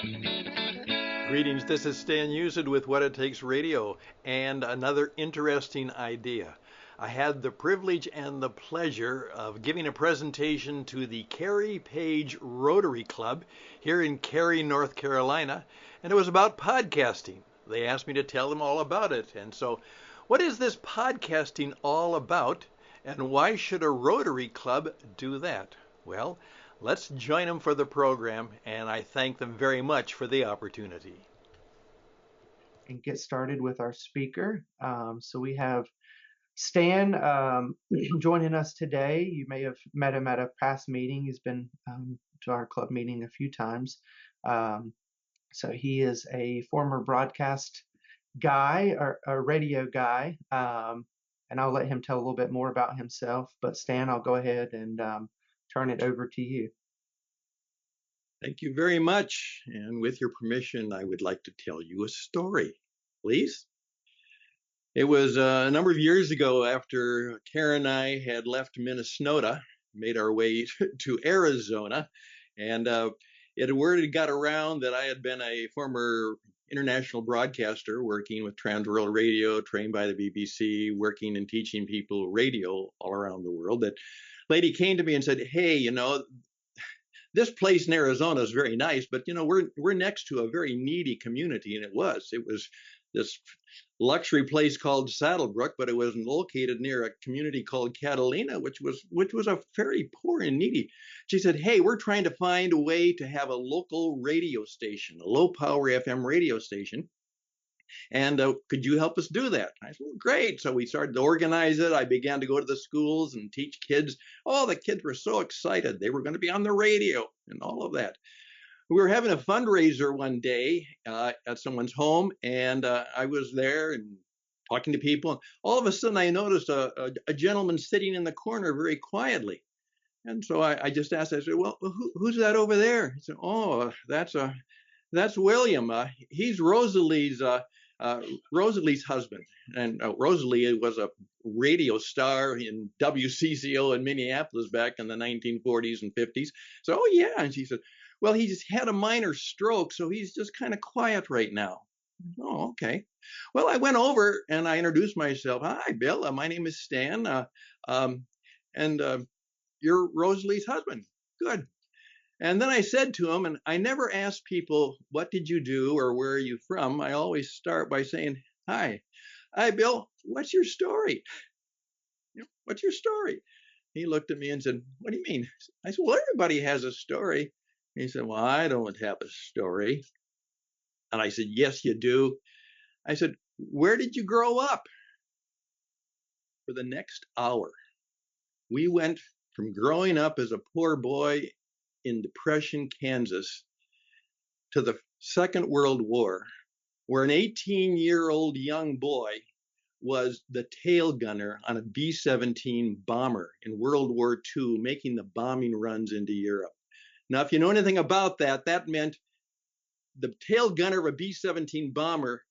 Greetings, this is Stan Usid with What It Takes Radio and another interesting idea. I had the privilege and the pleasure of giving a presentation to the Cary Page Rotary Club here in Cary, North Carolina, and it was about podcasting. They asked me to tell them all about it. And so, what is this podcasting all about, and why should a Rotary Club do that? Well, let's join them for the program, and I thank them very much for the opportunity. And get started with our speaker. So we have Stan joining us today. You may have met him at a past meeting. He's been to our club meeting a few times. So he is a former broadcast guy or a radio guy. And I'll let him tell a little bit more about himself. But Stan, I'll go ahead and turn it over to you. Thank you very much. And with your permission, I would like to tell you a story, please. It was a number of years ago after Karen and I had left Minnesota, made our way to Arizona, and word had got around that I had been a former international broadcaster working with Transworld Radio, trained by the BBC, working and teaching people radio all around the world. That lady came to me and said, "Hey, this place in Arizona is very nice, but we're next to a very needy community." And it was this luxury place called Saddlebrook, but it was located near a community called Catalina, which was a very poor and needy. She said, "Hey, we're trying to find a way to have a local radio station, a low power FM radio station. And could you help us do that?" I said, "Well, great." So we started to organize it. I began to go to the schools and teach kids. Oh, the kids were so excited. They were going to be on the radio and all of that. We were having a fundraiser one day at someone's home, and I was there and talking to people. All of a sudden, I noticed a gentleman sitting in the corner very quietly. And so I just asked, I said, "Well, who's that over there?" He said, "Oh, that's William. He's Rosalie's husband." And Rosalie was a radio star in WCCO in Minneapolis back in the 1940s and 50s. So, "Oh, yeah." And she said, "Well, he just had a minor stroke, so he's just kind of quiet right now." "Oh, okay." Well, I went over and I introduced myself. "Hi, Bill. My name is Stan. And you're Rosalie's husband." "Good." And then I said to him, and I never ask people, "What did you do or where are you from?" I always start by saying, "Hi. Hi, Bill. What's your story? What's your story?" He looked at me and said, "What do you mean?" I said, "Well, everybody has a story." He said, "Well, I don't have a story." And I said, "Yes, you do." I said, "Where did you grow up?" For the next hour, we went from growing up as a poor boy in Depression, Kansas, to the Second World War, where an 18-year-old young boy was the tail gunner on a B-17 bomber in World War II, making the bombing runs into Europe. Now, if you know anything about that, that meant the tail gunner of a B-17 bomber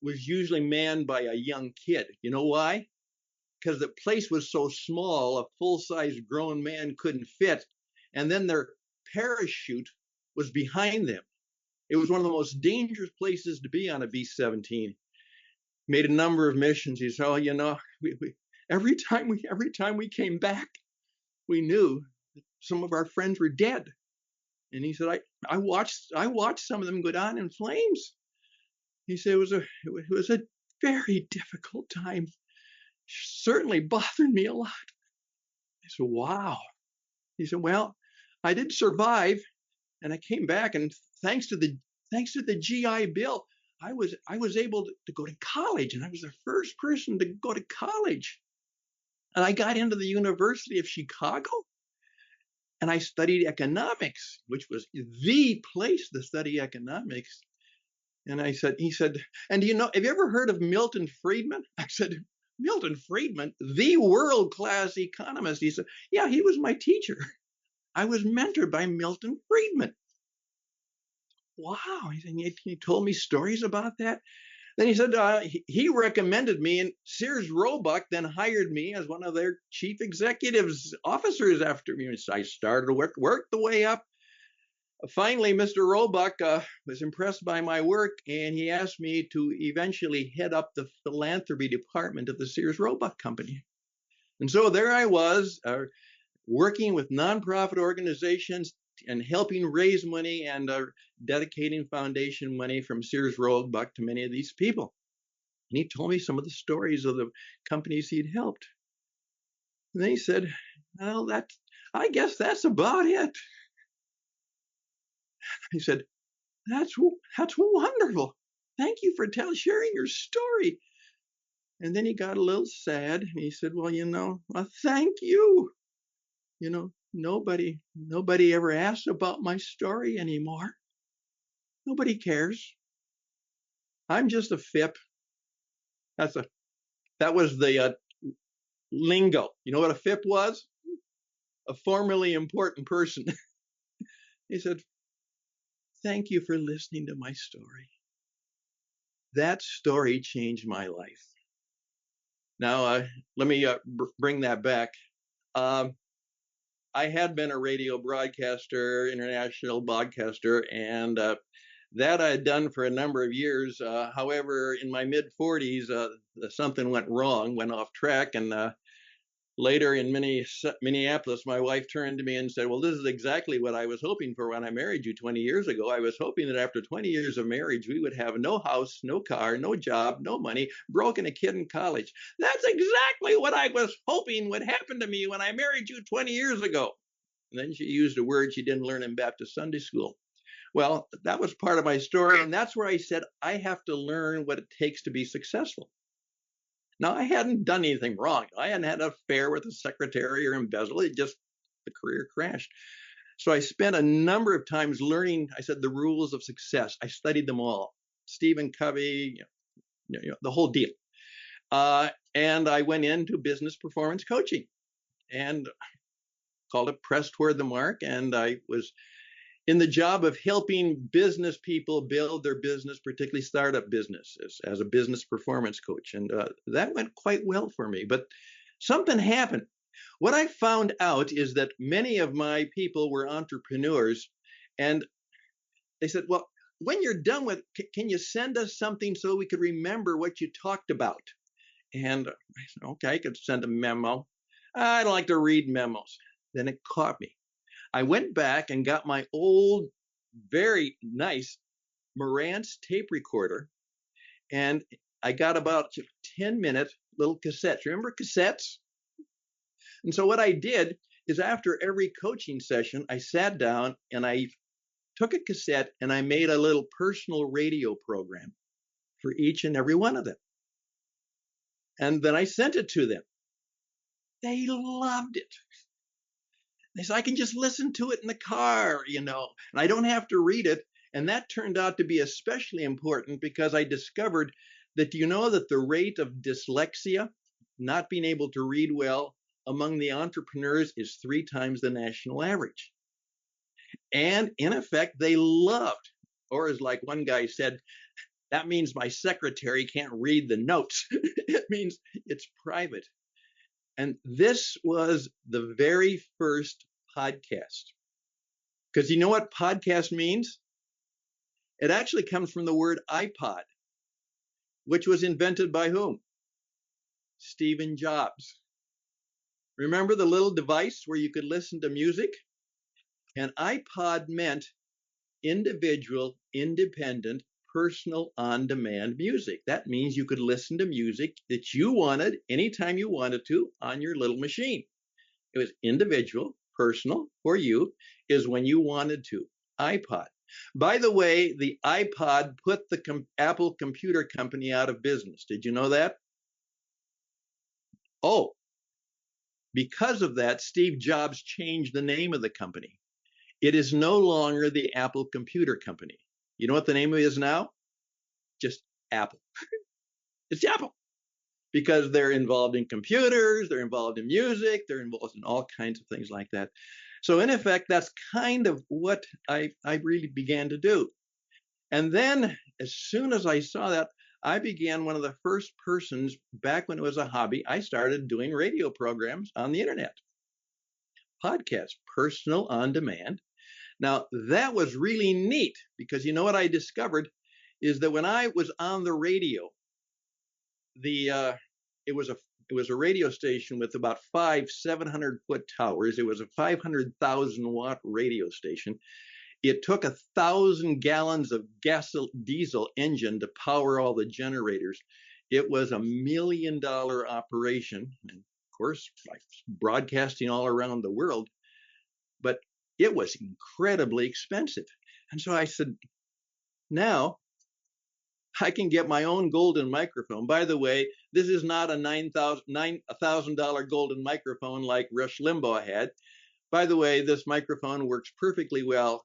was usually manned by a young kid. You know why? Because the place was so small, a full-size grown man couldn't fit, and then their parachute was behind them. It was one of the most dangerous places to be on a B-17. Made a number of missions. He said, "Oh, every time we came back, we knew that some of our friends were dead." And he said, I watched some of them go down in flames." He said, it was a very difficult time. Certainly bothered me a lot." I said, "Wow." He said, "Well, I did survive, and I came back, and thanks to the GI Bill, I was able to go to college, and I was the first person to go to college. And I got into the University of Chicago, and I studied economics, which was the place to study economics." And he said, "And have you ever heard of Milton Friedman?" I said, "Milton Friedman, the world-class economist." He said, "Yeah, he was my teacher. I was mentored by Milton Friedman." Wow. He told me stories about that. Then he said he recommended me, and Sears Roebuck then hired me as one of their chief executives officers after me. So I started to work the way up. Finally, Mr. Roebuck was impressed by my work, and he asked me to eventually head up the philanthropy department of the Sears Roebuck Company. And so there I was, working with nonprofit organizations and helping raise money and dedicating foundation money from Sears Roebuck to many of these people. And he told me some of the stories of the companies he'd helped. And then he said, well, I guess that's about it. He said, that's wonderful. Thank you for sharing your story. And then he got a little sad and he said, well, thank you. Nobody ever asks about my story anymore. Nobody cares. I'm just a FIP. That was the lingo. You know what a FIP was? A formerly important person. He said, thank you for listening to my story. That story changed my life. Now, let me bring that back. I had been a radio broadcaster, international broadcaster, and that I had done for a number of years. However, in my mid 40s, something went wrong, went off track. And later in Minneapolis, my wife turned to me and said, well, this is exactly what I was hoping for when I married you 20 years ago. I was hoping that after 20 years of marriage, we would have no house, no car, no job, no money, broke and a kid in college. That's exactly what I was hoping would happen to me when I married you 20 years ago. And then she used a word she didn't learn in Baptist Sunday school. Well, that was part of my story. And that's where I said, I have to learn what it takes to be successful. Now, I hadn't done anything wrong. I hadn't had an affair with a secretary or embezzled. It just, the career crashed. So I spent a number of times learning, I said, the rules of success. I studied them all. Stephen Covey, the whole deal. And I went into business performance coaching and called it Press Toward the Mark. And I was in the job of helping business people build their business, particularly startup businesses, as a business performance coach. And that went quite well for me. But something happened. What I found out is that many of my people were entrepreneurs. And they said, well, when you're done with, can you send us something so we could remember what you talked about? And I said, okay, I could send a memo. I don't like to read memos. Then it caught me. I went back and got my old, very nice Marantz tape recorder, and I got about 10-minute little cassettes. Remember cassettes? And so what I did is after every coaching session, I sat down and I took a cassette and I made a little personal radio program for each and every one of them. And then I sent it to them. They loved it. They said, I can just listen to it in the car, and I don't have to read it. And that turned out to be especially important because I discovered that, do you know that the rate of dyslexia, not being able to read well, among the entrepreneurs is 3 times the national average. And in effect, they loved, or as like one guy said, that means my secretary can't read the notes. It means it's private. And this was the very first podcast. Because you know what podcast means? It actually comes from the word iPod, which was invented by whom? Stephen Jobs. Remember the little device where you could listen to music? An iPod meant individual, independent, personal, on-demand music. That means you could listen to music that you wanted anytime you wanted to on your little machine. It was individual, personal, for you, is when you wanted to. iPod. By the way, the iPod put the Apple Computer Company out of business. Did you know that? Oh, because of that, Steve Jobs changed the name of the company. It is no longer the Apple Computer Company. You know what the name of it is now? Just Apple. It's Apple. Because they're involved in computers, they're involved in music, they're involved in all kinds of things like that. So in effect, that's kind of what I really began to do. And then as soon as I saw that, I began one of the first persons back when it was a hobby. I started doing radio programs on the internet, podcast, personal on demand. Now, that was really neat because you know what I discovered is that when I was on the radio, the it was a it was a radio station with about 700-foot towers. It was a 500,000-watt radio station. It took 1,000 gallons of diesel engine to power all the generators. It was $1 million operation, and of course, broadcasting all around the world. But it was incredibly expensive, and so I said, now I can get my own golden microphone. By the way, this is not a $9,000 golden microphone like Rush Limbaugh had. By the way, this microphone works perfectly well,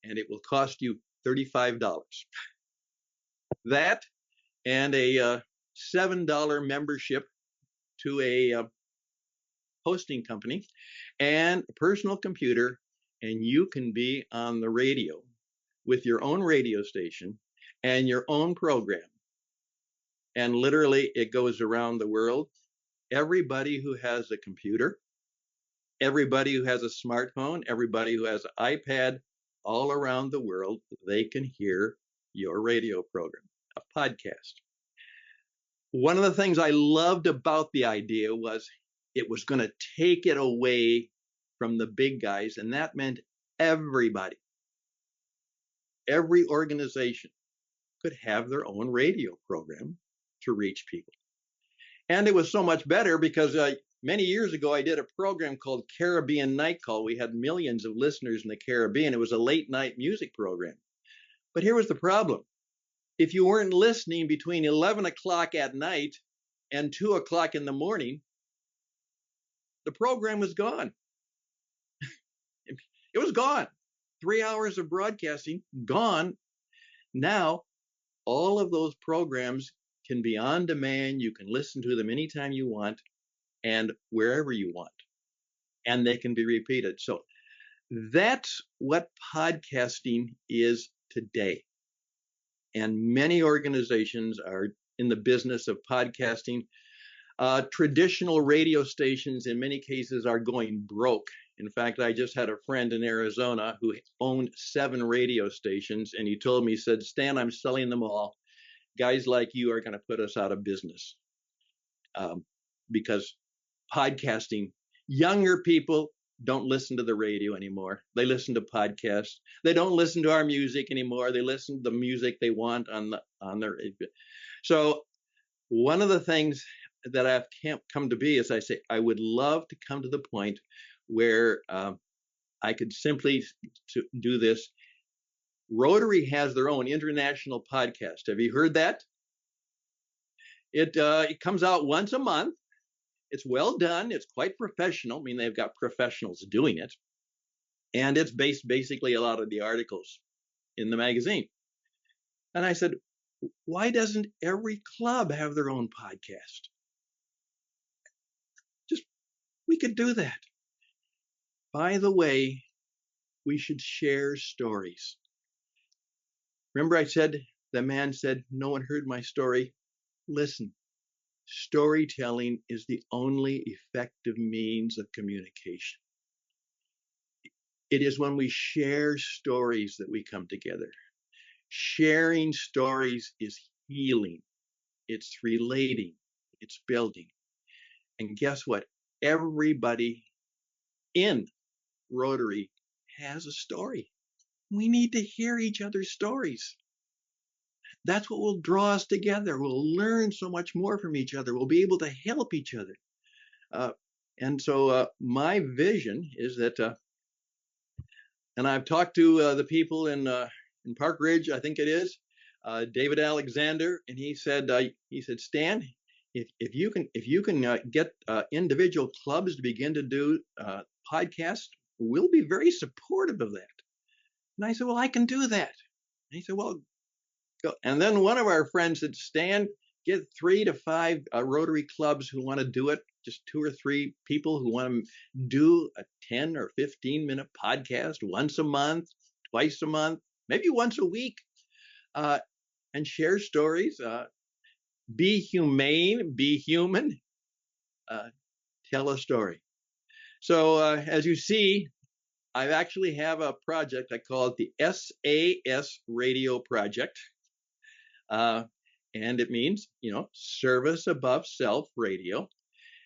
and it will cost you $35. That and a $7 membership to a hosting company and a personal computer, and you can be on the radio with your own radio station and your own program. And literally, it goes around the world. Everybody who has a computer, everybody who has a smartphone, everybody who has an iPad, all around the world, they can hear your radio program, a podcast. One of the things I loved about the idea was it was going to take it away from the big guys, and that meant everybody, every organization could have their own radio program to reach people. And it was so much better because many years ago, I did a program called Caribbean Night Call. We had millions of listeners in the Caribbean. It was a late night music program. But here was the problem. If you weren't listening between 11 o'clock at night and 2 o'clock in the morning, the program was gone. It was gone. 3 hours of broadcasting, gone. Now, all of those programs can be on demand. You can listen to them anytime you want and wherever you want, and they can be repeated. So that's what podcasting is today. And many organizations are in the business of podcasting. Traditional radio stations, in many cases, are going broke. In fact, I just had a friend in Arizona who owned 7 radio stations, and he told me, he said, Stan, I'm selling them all. Guys like you are going to put us out of business because podcasting, younger people don't listen to the radio anymore. They listen to podcasts. They don't listen to our music anymore. They listen to the music they want on their. So one of the things that I've come to be is I say I would love to come to the point where I could simply do this. Rotary has their own international podcast. Have you heard that? It comes out once a month. It's well done. It's quite professional. I mean, they've got professionals doing it. And it's based basically a lot of the articles in the magazine. And I said, why doesn't every club have their own podcast? We could do that. By the way, we should share stories. Remember I said, the man said, no one heard my story. Listen, storytelling is the only effective means of communication. It is when we share stories that we come together. Sharing stories is healing. It's relating. It's building. And guess what? Everybody in Rotary has a story. We need to hear each other's stories. That's what will draw us together. We'll learn so much more from each other. We'll be able to help each other. And so my vision is that, and I've talked to the people in Park Ridge, I think it is, David Alexander, and he said, Stan, if you can get individual clubs to begin to do podcasts, we'll be very supportive of that. And I said, well, I can do that. And he said, well, go. And then one of our friends said, Stan, get 3 to 5 Rotary clubs who want to do it, just 2 or 3 people who want to do a 10 or 15-minute podcast once a month, twice a month, maybe once a week, and share stories. Be humane, be human, tell a story. So as you see, I actually have a project. I call it the SAS Radio Project. And it means, service above self radio.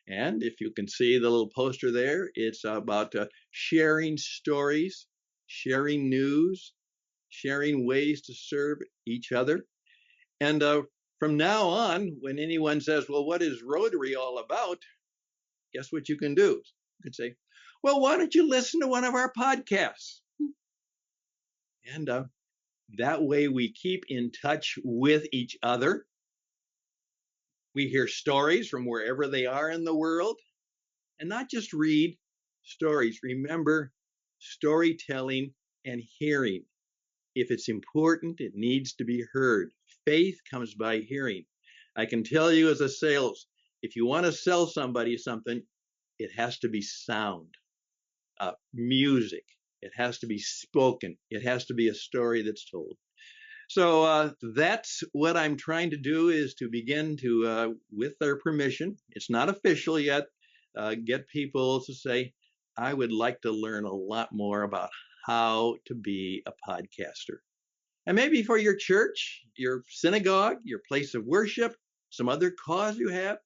And if you can see the little poster there, it's about sharing stories, sharing news, sharing ways to serve each other. And from now on, when anyone says, well, what is Rotary all about? Guess what you can do? You can say, well, why don't you listen to one of our podcasts? And that way we keep in touch with each other. We hear stories from wherever they are in the world, and not just read stories. Remember, storytelling and hearing. If it's important, it needs to be heard. Faith comes by hearing. I can tell you as a sales, if you want to sell somebody something, it has to be sound, music. It has to be spoken. It has to be a story that's told. So that's what I'm trying to do, is to begin to, with their permission, it's not official yet, get people to say, I would like to learn a lot more about how to be a podcaster. And maybe for your church, your synagogue, your place of worship, some other cause you have.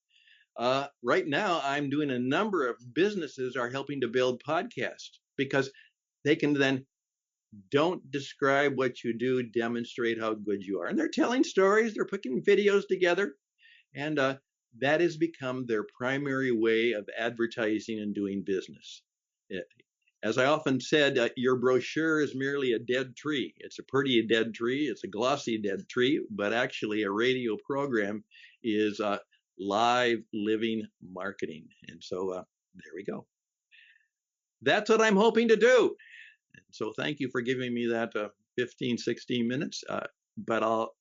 Right now, I'm doing a number of businesses are helping to build podcasts because they can then don't describe what you do, demonstrate how good you are. And they're telling stories, they're putting videos together, and that has become their primary way of advertising and doing business. As I often said, your brochure is merely a dead tree. It's a pretty dead tree, it's a glossy dead tree, but actually a radio program is live, living marketing. And so there we go. That's what I'm hoping to do. So thank you for giving me that 15, 16 minutes, but I'll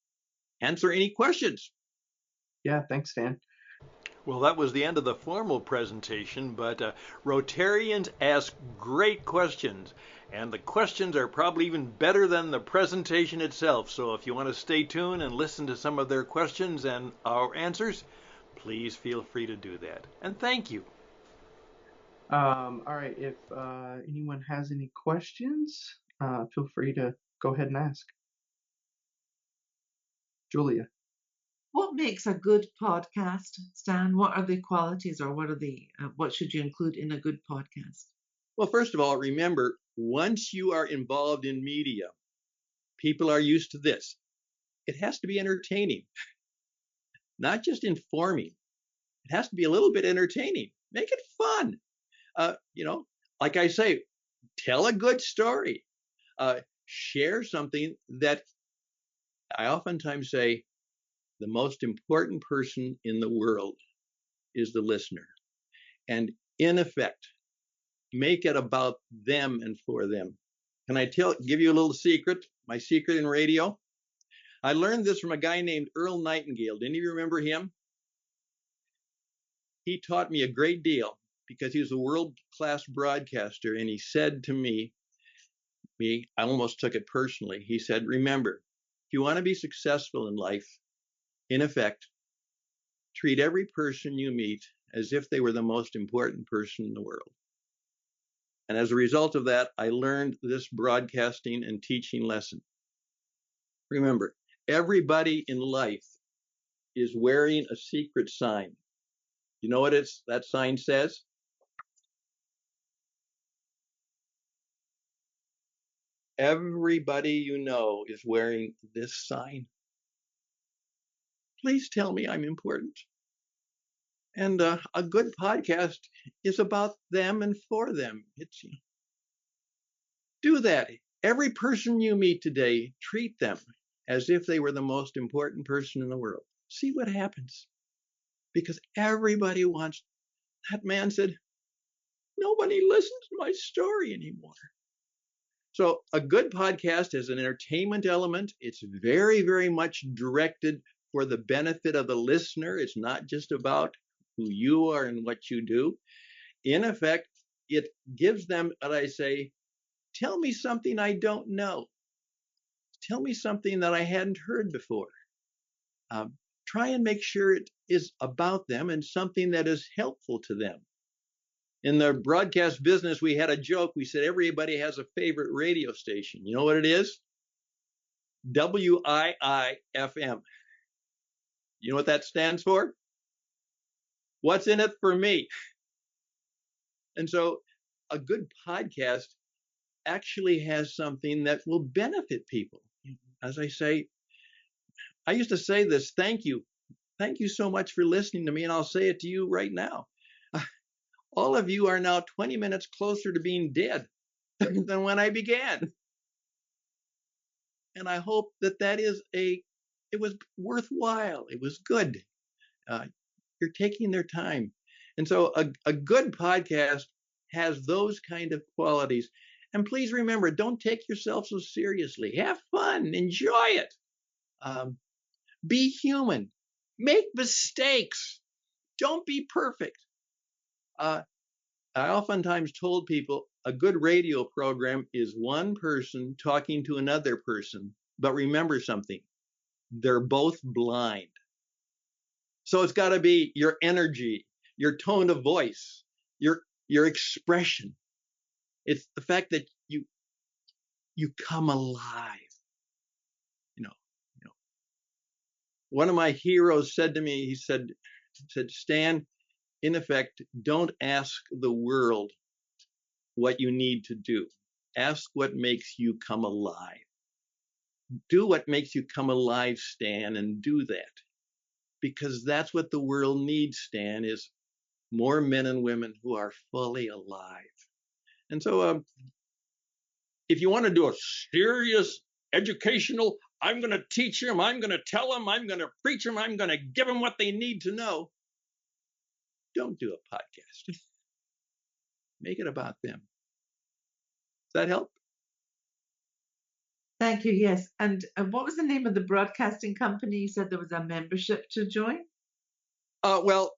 answer any questions. Yeah, thanks, Dan. Well, that was the end of the formal presentation, but Rotarians ask great questions, and the questions are probably even better than the presentation itself. So if you want to stay tuned and listen to some of their questions and our answers, please feel free to do that. And thank you. All right, if anyone has any questions, feel free to go ahead and ask. Julia. What makes a good podcast, Stan? What are the qualities, or what should you include in a good podcast? Well, first of all, remember, once you are involved in media, people are used to this. It has to be entertaining, not just informing. It has to be a little bit entertaining. Make it fun. Like I say, tell a good story. Share something that I oftentimes say the most important person in the world is the listener. And in effect, make it about them and for them. Can I give you a little secret? My secret in radio? I learned this from a guy named Earl Nightingale. Do any of you remember him? He taught me a great deal because he was a world-class broadcaster, and he said to me, I almost took it personally. He said, remember, if you want to be successful in life, in effect, treat every person you meet as if they were the most important person in the world. And as a result of that, I learned this broadcasting and teaching lesson. Remember, everybody in life is wearing a secret sign. You know what that sign says? Everybody you know is wearing this sign. Please tell me I'm important. And a good podcast is about them and for them. Do that. Every person you meet today, treat them as if they were the most important person in the world. See what happens. Because everybody wants. That man said, nobody listens to my story anymore. So a good podcast has an entertainment element. It's very, very much directed for the benefit of the listener. It's not just about who you are and what you do. In effect, it gives them what I say, tell me something I don't know. Tell me something that I hadn't heard before. Try and make sure it is about them and something that is helpful to them. In the broadcast business, we had a joke. We said everybody has a favorite radio station. You know what it is? WIIFM. You know what that stands for? What's in it for me? And so a good podcast actually has something that will benefit people. As I say, I used to say this, thank you. Thank you so much for listening to me. And I'll say it to you right now. All of you are now 20 minutes closer to being dead than when I began. And I hope that it was worthwhile. It was good. You're taking their time. And so a good podcast has those kind of qualities. And please remember, don't take yourself so seriously. Have fun. Enjoy it. Be human. Make mistakes. Don't be perfect. I oftentimes told people a good radio program is one person talking to another person. But remember something, they're both blind. So it's got to be your energy, your tone of voice, your expression. It's the fact that you come alive. You know, one of my heroes said to me, he said, Stan, in effect, don't ask the world what you need to do. Ask what makes you come alive. Do what makes you come alive, Stan, and do that. Because that's what the world needs, Stan, is more men and women who are fully alive. And so if you want to do a serious educational, I'm going to teach them, I'm going to tell them, I'm going to preach them, I'm going to give them what they need to know, don't do a podcast. Make it about them. Does that help? Thank you. Yes. And what was the name of the broadcasting company? You said there was a membership to join. Well,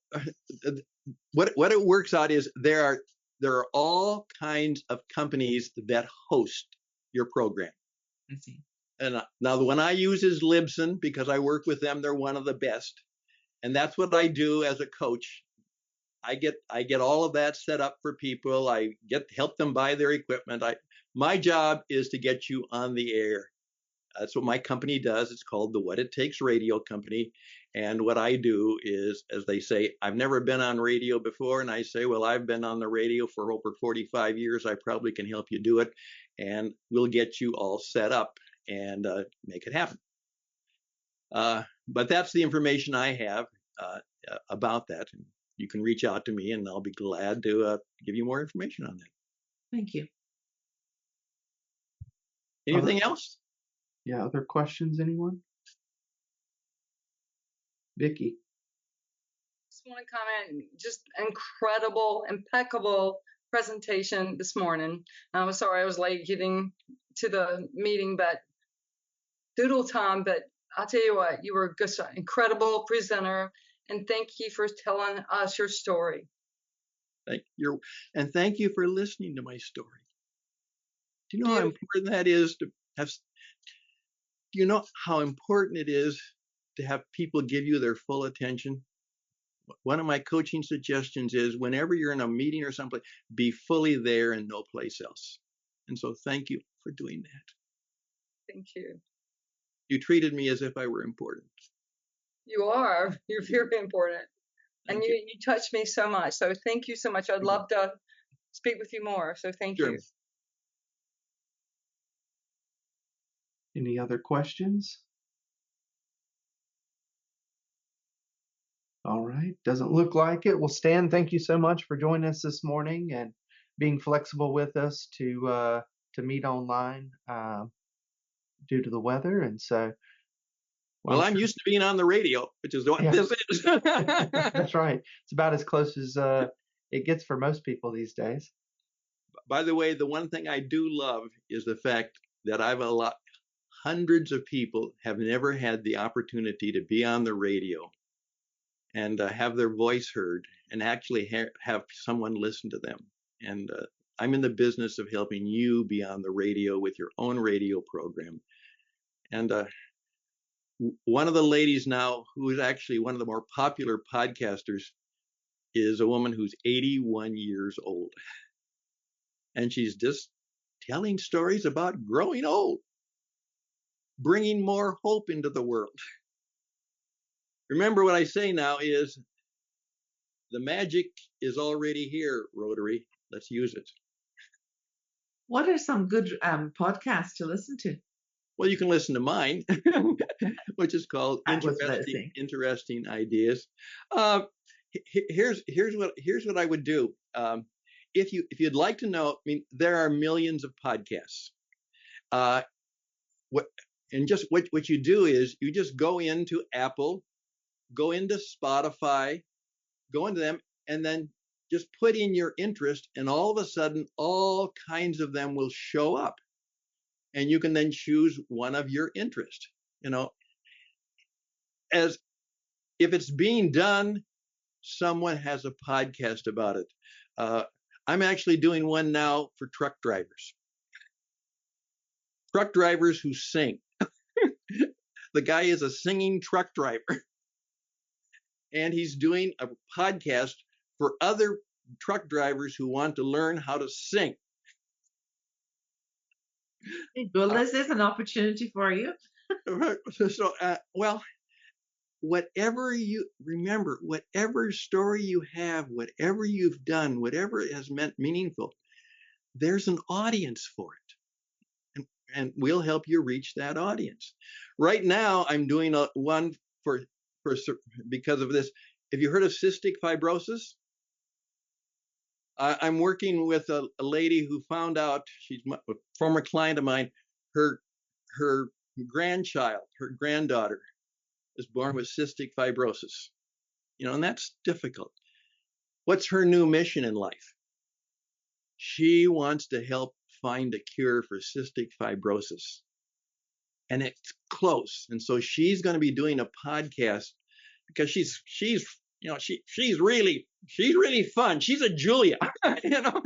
what it works out is there are all kinds of companies that host your program. I see. And now the one I use is Libsyn because I work with them. They're one of the best. And that's what I do as a coach. I get all of that set up for people. I help them buy their equipment. My job is to get you on the air. That's what my company does. It's called the What It Takes Radio Company. And what I do is, as they say, I've never been on radio before. And I say, well, I've been on the radio for over 45 years. I probably can help you do it. And we'll get you all set up and make it happen. But that's the information I have about that. And you can reach out to me and I'll be glad to give you more information on that. Thank you. Anything else? Yeah, other questions, anyone? Vicki. Just want to comment, just incredible, impeccable presentation this morning. I'm sorry I was late getting to the meeting, but doodle time. But I'll tell you what, you were just an incredible presenter, and thank you for telling us your story. Thank you for listening to my story. Do you know how important that is to have? Do you know how important it is to have people give you their full attention? One of my coaching suggestions is whenever you're in a meeting or someplace, be fully there and no place else. And so thank you for doing that. Thank you. You treated me as if I were important. You are. You're very important. And you touched me so much. So thank you so much. I'd love to speak with you more. So thank you. Any other questions? All right. Doesn't look like it. Well, Stan, thank you so much for joining us this morning and being flexible with us to meet online due to the weather. And so, well, I'm used to being on the radio, which is what this is. That's right. It's about as close as it gets for most people these days. By the way, the one thing I do love is the fact that hundreds of people have never had the opportunity to be on the radio and have their voice heard and actually have someone listen to them. And I'm in the business of helping you be on the radio with your own radio program. And one of the ladies now, who is actually one of the more popular podcasters, is a woman who's 81 years old. And she's just telling stories about growing old, bringing more hope into the world. Remember what I say now is the magic is already here, Rotary. Let's use it. What are some good podcasts to listen to? Well, you can listen to mine, which is called That was what I was saying. Interesting Ideas. Here's what I would do. If you'd like to know, I mean, there are millions of podcasts. What you do is you just go into Apple, go into Spotify, go into them, and then just put in your interest, and all of a sudden, all kinds of them will show up, and you can then choose one of your interest. You know, as if it's being done, someone has a podcast about it. I'm actually doing one now for truck drivers who sing. The guy is a singing truck driver, and he's doing a podcast for other truck drivers who want to learn how to sing. Well, this is an opportunity for you. Well, whatever you remember, whatever story you have, whatever you've done, whatever has meant meaningful, there's an audience for it. And we'll help you reach that audience. Right now, I'm doing one for because of this. Have you heard of cystic fibrosis? I'm working with a lady who found out, she's a former client of mine, her granddaughter is born with cystic fibrosis. You know, and that's difficult. What's her new mission in life? She wants to help find a cure for cystic fibrosis. And it's close. And so she's going to be doing a podcast because she's really fun. She's a Julia, you know.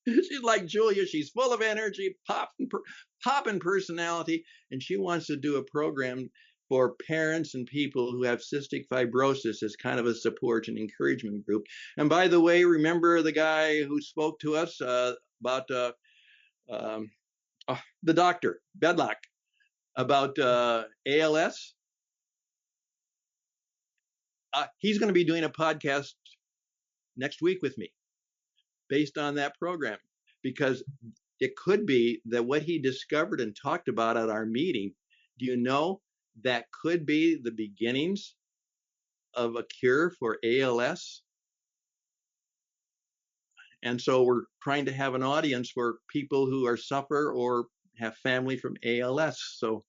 She's like Julia. She's full of energy, popping personality, and she wants to do a program for parents and people who have cystic fibrosis as kind of a support and encouragement group. And by the way, remember the guy who spoke to us about the doctor, Bedlock, about ALS? He's going to be doing a podcast next week with me based on that program, because it could be that what he discovered and talked about at our meeting, do you know, that could be the beginnings of a cure for ALS. And so we're trying to have an audience for people who suffer or have family from ALS. So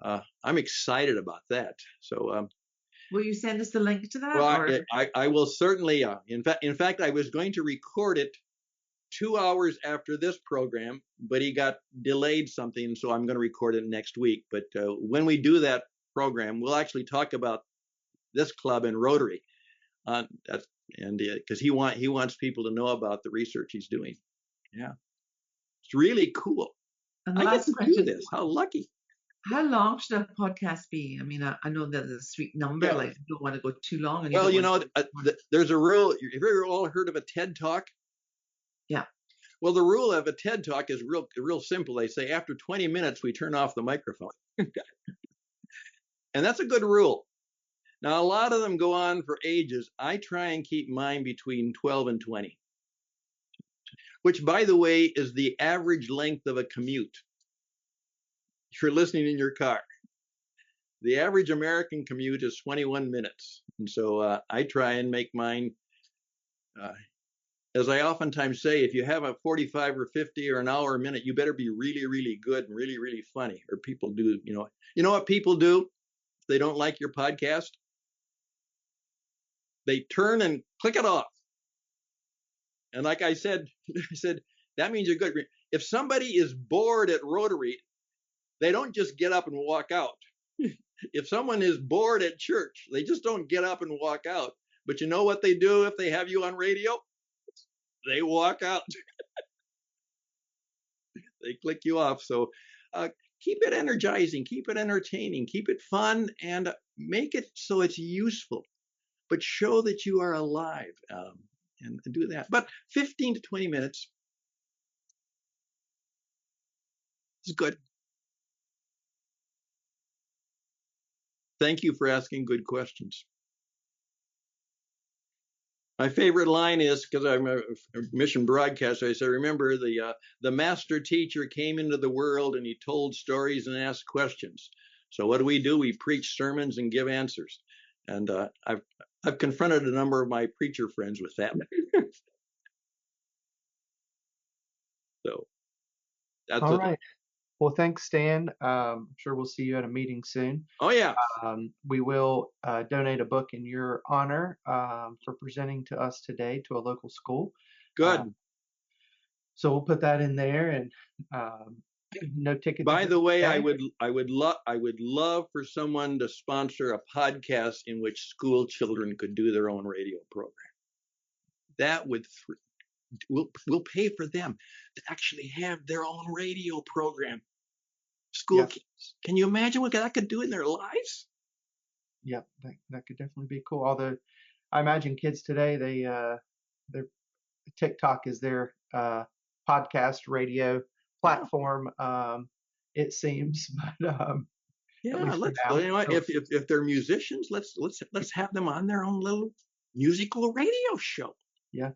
I'm excited about that. So will you send us the link to that? Well, I will certainly. In fact, I was going to record it 2 hours after this program, but he got delayed something, so I'm going to record it next week. But when we do that program, we'll actually talk about this club and Rotary, because he wants people to know about the research he's doing. Yeah, it's really cool. And I get to question, do this. How lucky! How long should a podcast be? I mean, I know that there's a sweet number. Yeah. Like, you don't want to go too long. And well, there's a rule. Have you all heard of a TED Talk? Yeah. Well, the rule of a TED Talk is real simple. They say after 20 minutes, we turn off the microphone. And that's a good rule. Now, a lot of them go on for ages. I try and keep mine between 12 and 20, which, by the way, is the average length of a commute. If you're listening in your car, the average American commute is 21 minutes. And so I try and make mine, as I oftentimes say, if you have a 45 or 50 or an hour a minute, you better be really, really good and really, really funny, or people do, you know what people do if they don't like your podcast? They turn and click it off. And like I said, that means you're good. If somebody is bored at Rotary, they don't just get up and walk out. If someone is bored at church, they just don't get up and walk out. But you know what they do if they have you on radio? They walk out. They click you off. So keep it energizing, keep it entertaining, keep it fun, and make it so it's useful. but show that you are alive, and do that. But 15 to 20 minutes is good. Thank you for asking good questions. My favorite line is, because I'm a mission broadcaster, I say, remember, the master teacher came into the world and he told stories and asked questions. So what do? We preach sermons and give answers. And I've confronted a number of my preacher friends with that. So that's All it. right. Well, thanks, Stan. I'm sure we'll see you at a meeting soon. Oh, yeah. We will donate a book in your honor for presenting to us today to a local school. Good. So we'll put that in there, and no tickets. By the way, I would love for someone to sponsor a podcast in which school children could do their own radio program. That would we'll pay for them to actually have their own radio program. School kids. Can you imagine what that could do in their lives? Yep, that could definitely be cool. Although I imagine kids today, their TikTok is their podcast radio platform. It seems, but yeah, if they're musicians, let's have them on their own little musical radio show. Yeah,